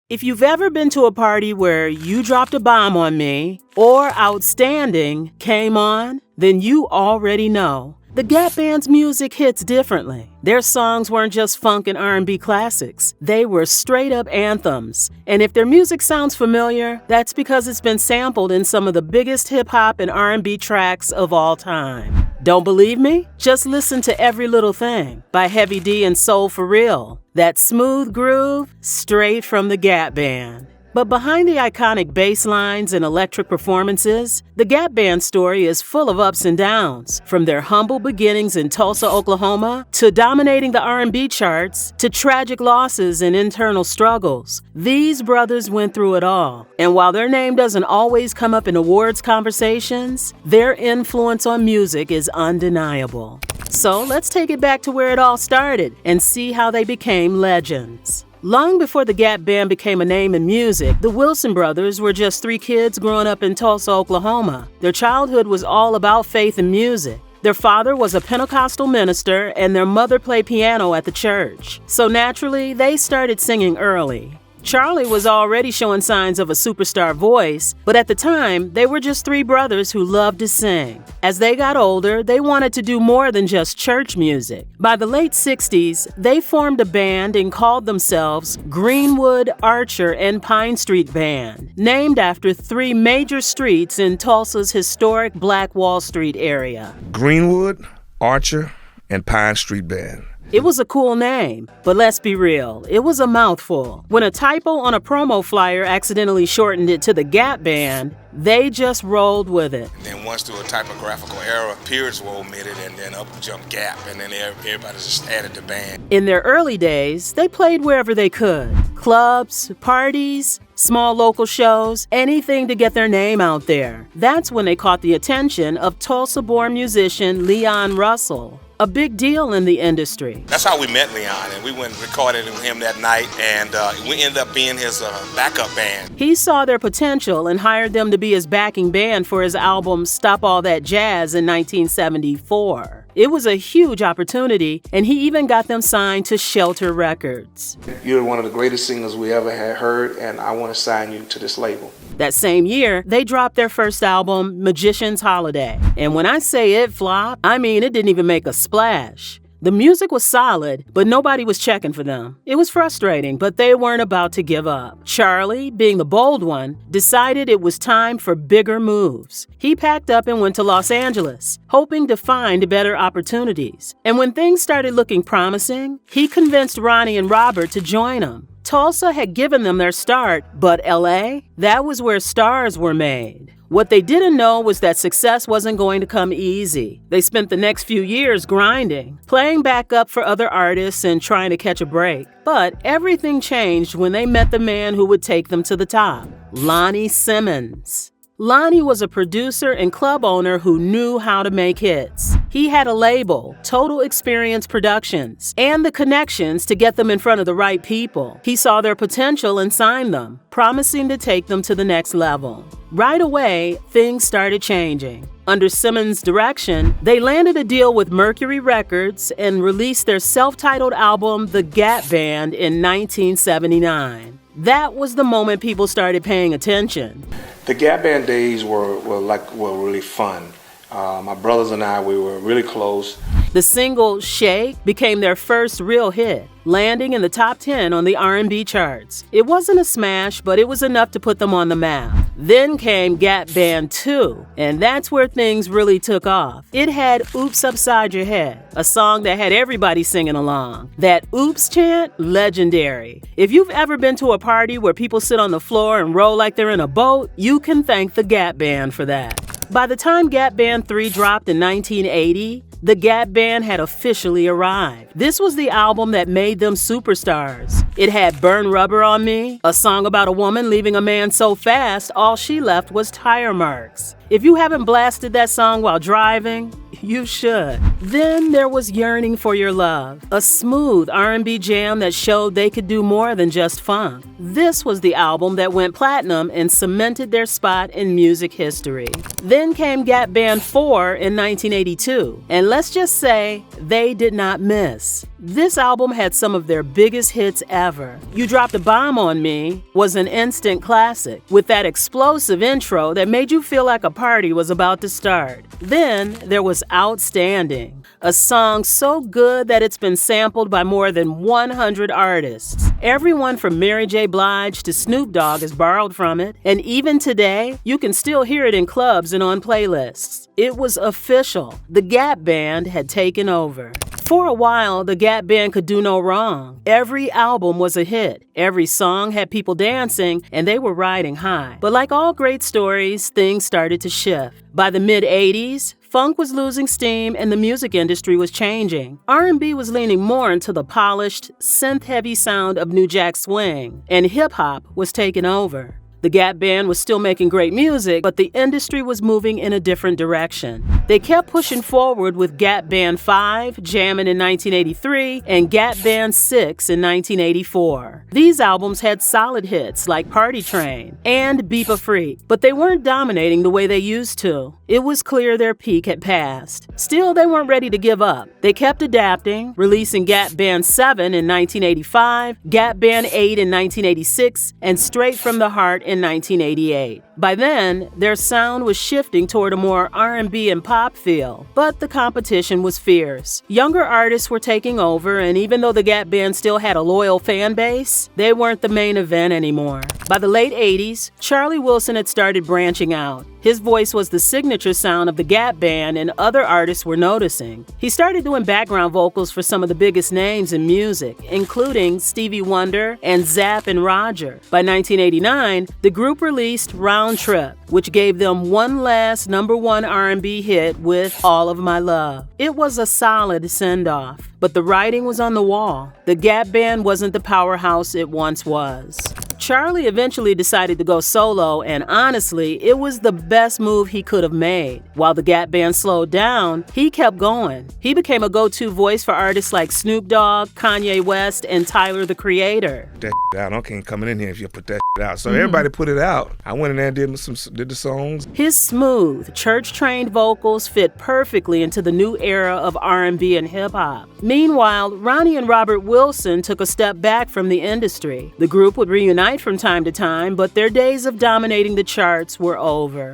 If you've ever been to a party where You Dropped a Bomb on Me or Outstanding came on, then you already know. The Gap Band's music hits differently. Their songs weren't just funk and R&B classics. They were straight-up anthems. And if their music sounds familiar, that's because it's been sampled in some of the biggest hip-hop and R&B tracks of all time. Don't believe me? Just listen to Every Little Thing by Heavy D and Soul For Real. That smooth groove, straight from the Gap Band. But behind the iconic bass lines and electric performances, the Gap Band story is full of ups and downs. From their humble beginnings in Tulsa, Oklahoma, to dominating the R&B charts, to tragic losses and internal struggles. These brothers went through it all. And while their name doesn't always come up in awards conversations, their influence on music is undeniable. So let's take it back to where it all started and see how they became legends. Long before the Gap Band became a name in music, the Wilson brothers were just three kids growing up in Tulsa, Oklahoma. Their childhood was all about faith and music. Their father was a Pentecostal minister and their mother played piano at the church. So naturally, they started singing early. Charlie was already showing signs of a superstar voice, but at the time, they were just three brothers who loved to sing. As they got older, they wanted to do more than just church music. By the late 60s, they formed a band and called themselves Greenwood, Archer, and Pine Street Band, named after three major streets in Tulsa's historic Black Wall Street area. Greenwood, Archer, and Pine Street Band. It was a cool name, but let's be real, it was a mouthful. When a typo on a promo flyer accidentally shortened it to the Gap Band, they just rolled with it. And then once through a typographical error, periods were omitted and then up jumped Gap, and then everybody just added the band. In their early days, they played wherever they could. Clubs, parties, small local shows, anything to get their name out there. That's when they caught the attention of Tulsa-born musician Leon Russell. A big deal in the industry. That's how we met Leon, and we went and recorded with him that night, and we ended up being his backup band. He saw their potential and hired them to be his backing band for his album Stop All That Jazz in 1974. It was a huge opportunity, and he even got them signed to Shelter Records. You're one of the greatest singers we ever had heard, and I want to sign you to this label. That same year, they dropped their first album, Magician's Holiday. And when I say it flopped, I mean it didn't even make a splash. The music was solid, but nobody was checking for them. It was frustrating, but they weren't about to give up. Charlie, being the bold one, decided it was time for bigger moves. He packed up and went to Los Angeles, hoping to find better opportunities. And when things started looking promising, he convinced Ronnie and Robert to join him. Tulsa had given them their start, but LA? That was where stars were made. What they didn't know was that success wasn't going to come easy. They spent the next few years grinding, playing back up for other artists and trying to catch a break. But everything changed when they met the man who would take them to the top, Lonnie Simmons. Lonnie was a producer and club owner who knew how to make hits. He had a label, Total Experience Productions, and the connections to get them in front of the right people. He saw their potential and signed them, promising to take them to the next level. Right away, things started changing. Under Simmons' direction, they landed a deal with Mercury Records and released their self-titled album, The Gap Band, in 1979. That was the moment people started paying attention. The Gap Band days were really fun. My brothers and I, we were really close. The single Shake became their first real hit, landing in the top 10 on the R&B charts. It wasn't a smash, but it was enough to put them on the map. Then came Gap Band 2, and that's where things really took off. It had Oops Upside Your Head, a song that had everybody singing along. That Oops chant, legendary. If you've ever been to a party where people sit on the floor and roll like they're in a boat, you can thank the Gap Band for that. By the time Gap Band 3 dropped in 1980, the Gap Band had officially arrived. This was the album that made them superstars. It had Burn Rubber on Me, a song about a woman leaving a man so fast all she left was tire marks. If you haven't blasted that song while driving, you should. Then there was Yearning for Your Love, a smooth R&B jam that showed they could do more than just funk. This was the album that went platinum and cemented their spot in music history. Then came Gap Band 4 in 1982, and let's just say they did not miss. This album had some of their biggest hits ever. You Dropped a Bomb on Me was an instant classic, with that explosive intro that made you feel like a party was about to start. Then there was Outstanding, a song so good that it's been sampled by more than 100 artists. Everyone from Mary J. Blige to Snoop Dogg has borrowed from it, and even today, you can still hear it in clubs and on playlists. It was official. The Gap Band had taken over. For a while, the Gap Band could do no wrong. Every album was a hit. Every song had people dancing, and they were riding high. But like all great stories, things started to shift. By the mid-'80s, funk was losing steam and the music industry was changing. R&B was leaning more into the polished, synth-heavy sound of New Jack Swing, and hip-hop was taking over. The Gap Band was still making great music, but the industry was moving in a different direction. They kept pushing forward with Gap Band 5, Jammin' in 1983, and Gap Band 6 in 1984. These albums had solid hits like Party Train and Beep a Freak, but they weren't dominating the way they used to. It was clear their peak had passed. Still, they weren't ready to give up. They kept adapting, releasing Gap Band 7 in 1985, Gap Band 8 in 1986, and Straight from the Heart in 1988. By then, their sound was shifting toward a more R&B and pop feel, but the competition was fierce. Younger artists were taking over, and even though the Gap Band still had a loyal fan base, they weren't the main event anymore. By the late 80s, Charlie Wilson had started branching out. His voice was the signature sound of the Gap Band, and other artists were noticing. He started doing background vocals for some of the biggest names in music, including Stevie Wonder and Zapp and Roger. By 1989, the group released Round Trip, which gave them one last #1 R&B hit with All of My Love. It was a solid send-off, but the writing was on the wall. The Gap Band wasn't the powerhouse it once was. Charlie eventually decided to go solo, and honestly, it was the best move he could have made. While the Gap Band slowed down, he kept going. He became a go-to voice for artists like Snoop Dogg, Kanye West, and Tyler, the Creator. That out. I can't come in here if you put that out. So everybody put it out. I went in there and did the songs. His smooth, church-trained vocals fit perfectly into the new era of R&B and hip-hop. Meanwhile, Ronnie and Robert Wilson took a step back from the industry. The group would reunite from time to time, but their days of dominating the charts were over.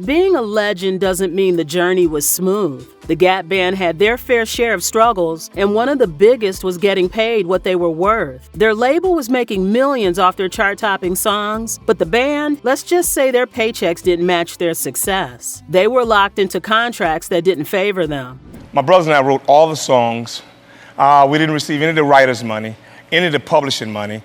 Being a legend doesn't mean the journey was smooth. The Gap Band had their fair share of struggles, and one of the biggest was getting paid what they were worth. Their label was making millions off their chart-topping songs, but the band, let's just say their paychecks didn't match their success. They were locked into contracts that didn't favor them. My brothers and I wrote all the songs. We didn't receive any of the writers' money, any of the publishing money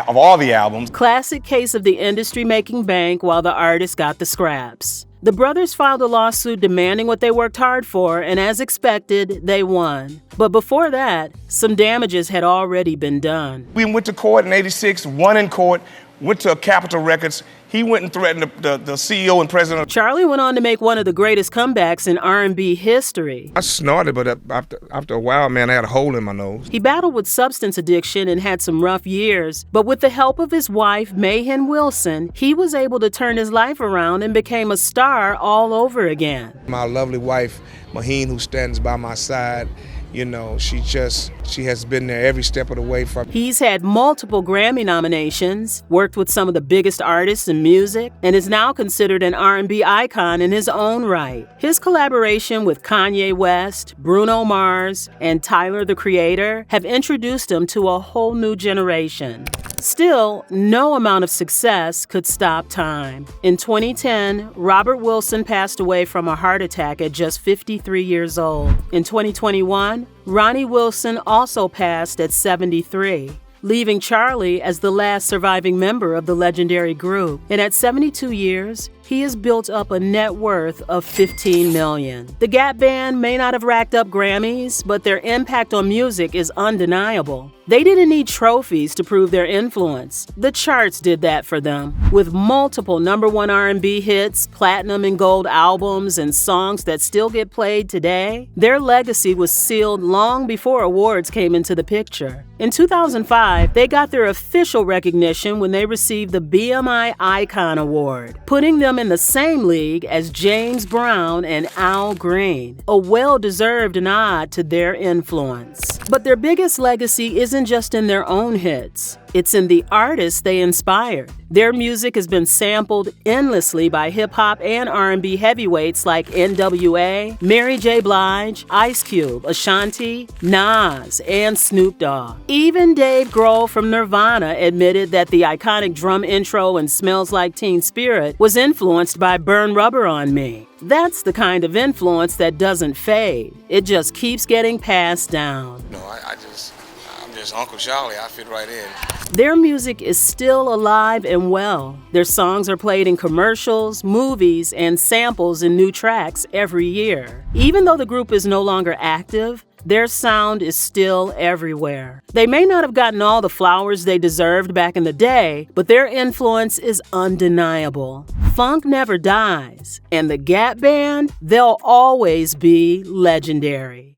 of all the albums. Classic case of the industry making bank while the artists got the scraps. The brothers filed a lawsuit demanding what they worked hard for, and as expected, they won. But before that, some damages had already been done. We went to court in '86, won in court, went to Capitol Records. He went and threatened the CEO and president. Charlie went on to make one of the greatest comebacks in R&B history. I snorted, but after a while, man, I had a hole in my nose. He battled with substance addiction and had some rough years, but with the help of his wife, Mayhen Wilson, he was able to turn his life around and became a star all over again. My lovely wife, Maheen, who stands by my side, you know, she has been there every step of the way for me. He's had multiple Grammy nominations, worked with some of the biggest artists in music, and is now considered an R&B icon in his own right. His collaboration with Kanye West, Bruno Mars, and Tyler, the Creator, have introduced him to a whole new generation. Still, no amount of success could stop time. In 2010, Robert Wilson passed away from a heart attack at just 53 years old. In 2021, Ronnie Wilson also passed at 73, leaving Charlie as the last surviving member of the legendary group. And at 72 years, he has built up a net worth of $15 million. The Gap Band may not have racked up Grammys, but their impact on music is undeniable. They didn't need trophies to prove their influence. The charts did that for them. With multiple #1 R&B hits, platinum and gold albums, and songs that still get played today, their legacy was sealed long before awards came into the picture. In 2005, 1995, they got their official recognition when they received the BMI Icon Award, putting them in the same league as James Brown and Al Green, a well-deserved nod to their influence. But their biggest legacy isn't just in their own hits. It's in the artists they inspired. Their music has been sampled endlessly by hip-hop and R&B heavyweights like NWA, Mary J. Blige, Ice Cube, Ashanti, Nas, and Snoop Dogg. Even Dave Grohl from Nirvana admitted that the iconic drum intro in Smells Like Teen Spirit was influenced by Burn Rubber on Me. That's the kind of influence that doesn't fade. It just keeps getting passed down. No, I'm just Uncle Charlie. I fit right in. Their music is still alive and well. Their songs are played in commercials, movies, and samples in new tracks every year. Even though the group is no longer active, their sound is still everywhere. They may not have gotten all the flowers they deserved back in the day, but their influence is undeniable. Funk never dies, and the Gap Band, they'll always be legendary.